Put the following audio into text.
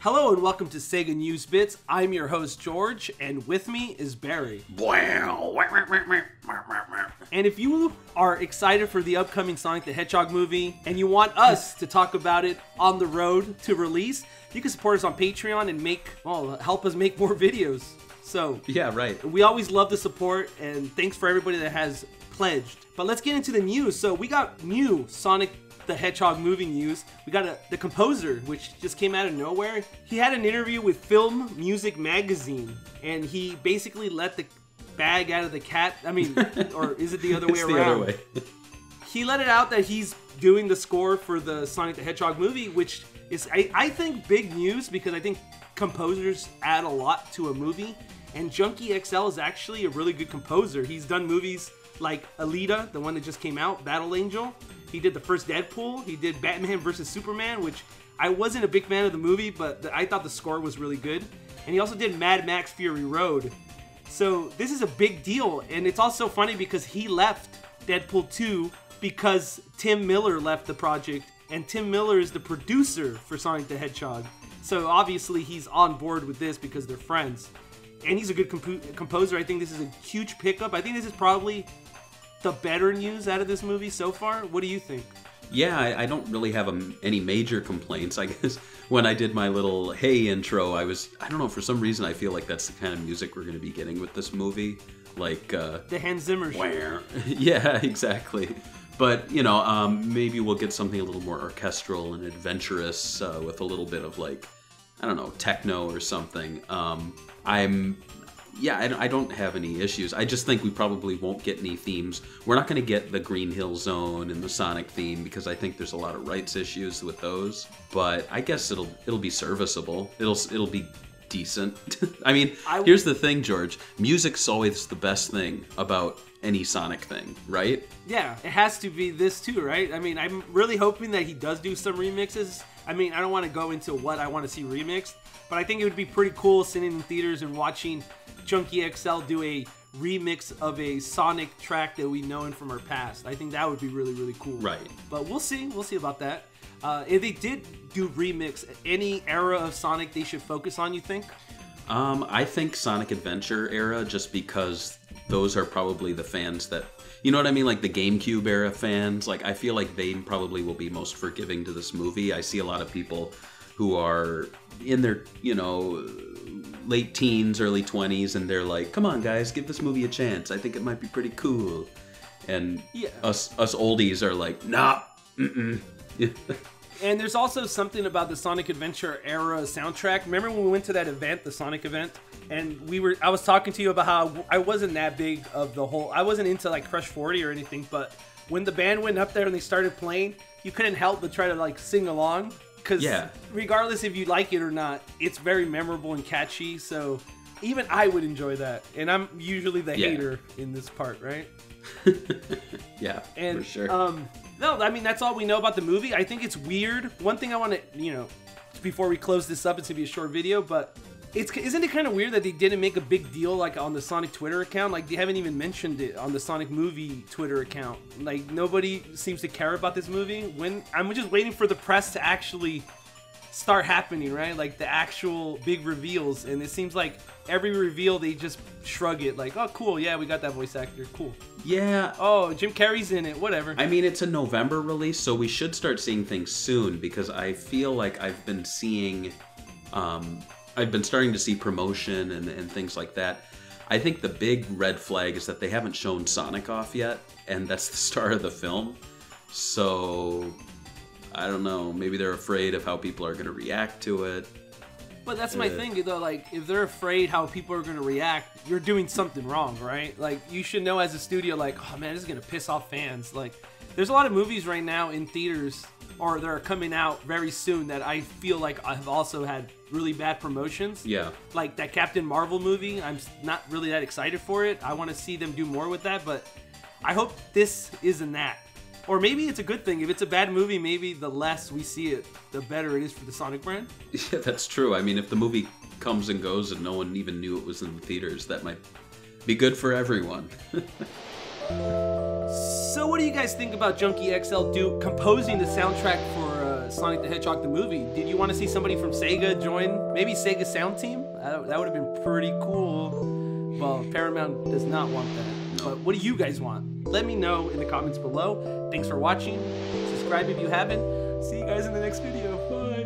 Hello and welcome to Sega News Bits. I'm your host George, and with me is Barry. And if you are excited for the upcoming Sonic the Hedgehog movie, and you want us to talk about it on the road to release, you can support us on Patreon and help us make more videos. So yeah, right. We always love the support, and thanks for everybody that has pledged. But let's get into the news. So we got new Sonic the Hedgehog movie news. We got the composer, which just came out of nowhere. He had an interview with Film Music Magazine, and he basically let the bag out of the cat. I mean, or is it the other way around? The other way. He let it out that he's doing the score for the Sonic the Hedgehog movie, which is, I think, big news because I think composers add a lot to a movie, and Junkie XL is actually a really good composer. He's done movies like Alita, the one that just came out, Battle Angel. He did the first Deadpool. He did Batman vs. Superman, which I wasn't a big fan of the movie, but I thought the score was really good. And he also did Mad Max Fury Road. So this is a big deal. And it's also funny because he left Deadpool 2 because Tim Miller left the project. And Tim Miller is the producer for Sonic the Hedgehog. So obviously he's on board with this because they're friends. And he's a good composer. I think this is a huge pickup. I think this is probably the better news out of this movie so far. What do you think? Yeah, I don't really have any major complaints. I guess when I did my little hey intro, I don't know, for some reason I feel like that's the kind of music we're going to be getting with this movie. Like the Hans Zimmer shit. Yeah, exactly. But, you know, maybe we'll get something a little more orchestral and adventurous with a little bit of, like, I don't know, techno or something. I don't have any issues. I just think we probably won't get any themes. We're not going to get the Green Hill Zone and the Sonic theme because I think there's a lot of rights issues with those. But I guess it'll be serviceable. It'll be decent. I mean, here's the thing, George. Music's always the best thing about any Sonic thing, right? Yeah, it has to be this too, right? I mean, I'm really hoping that he does do some remixes. I mean, I don't want to go into what I want to see remixed, but I think it would be pretty cool sitting in theaters and watching Junkie XL do a remix of a Sonic track that we know from our past. I think that would be really, really cool. Right. But we'll see. We'll see about that. If they did do remix, any era of Sonic they should focus on, you think? I think Sonic Adventure era, just because those are probably the fans that, you know what I mean? Like the GameCube era fans. Like, I feel like they probably will be most forgiving to this movie. I see a lot of people who are in their, you know, late teens, early 20s, and they're like, come on guys, give this movie a chance. I think it might be pretty cool. And yeah, us oldies are like, nah, And there's also something about the Sonic Adventure era soundtrack. Remember when we went to that event, the Sonic event, and I was talking to you about how I wasn't that big of the whole, I wasn't into like Crush 40 or anything, but when the band went up there and they started playing, you couldn't help but try to like sing along. Because regardless if you like it or not, it's very memorable and catchy, so even I would enjoy that. And I'm usually the hater in this part, right? Yeah, and, for sure. No, I mean, that's all we know about the movie. I think it's weird. One thing I want to, before we close this up, it's going to be a short video, but isn't it kind of weird that they didn't make a big deal like on the Sonic Twitter account? Like, they haven't even mentioned it on the Sonic movie Twitter account. Like, nobody seems to care about this movie. I'm just waiting for the press to actually start happening, right? Like the actual big reveals, and it seems like every reveal they just shrug it like, oh cool, yeah, we got that voice actor, cool. Yeah. Oh, Jim Carrey's in it, whatever. I mean, it's a November release, so we should start seeing things soon, because I feel like I've been starting to see promotion and things like that. I think the big red flag is that they haven't shown Sonic off yet, and that's the star of the film. So I don't know, maybe they're afraid of how people are going to react to it. But that's my thing, though. Like, if they're afraid how people are going to react, you're doing something wrong, right? Like, you should know as a studio, like, oh man, this is going to piss off fans. Like, there's a lot of movies right now in theaters, or they're coming out very soon, that I feel like have also had really bad promotions. Yeah. Like that Captain Marvel movie, I'm not really that excited for it. I want to see them do more with that, but I hope this isn't that. Or maybe it's a good thing. If it's a bad movie, maybe the less we see it, the better it is for the Sonic brand. Yeah, that's true. I mean, if the movie comes and goes and no one even knew it was in the theaters, that might be good for everyone. So what do you guys think about Junkie XL composing the soundtrack for Sonic the Hedgehog the movie. Did you want to see somebody from Sega join? Maybe Sega Sound Team? That would have been pretty cool. Well, Paramount does not want that. But what do you guys want? Let me know in the comments below. Thanks for watching. Subscribe if you haven't. See you guys in the next video. Bye.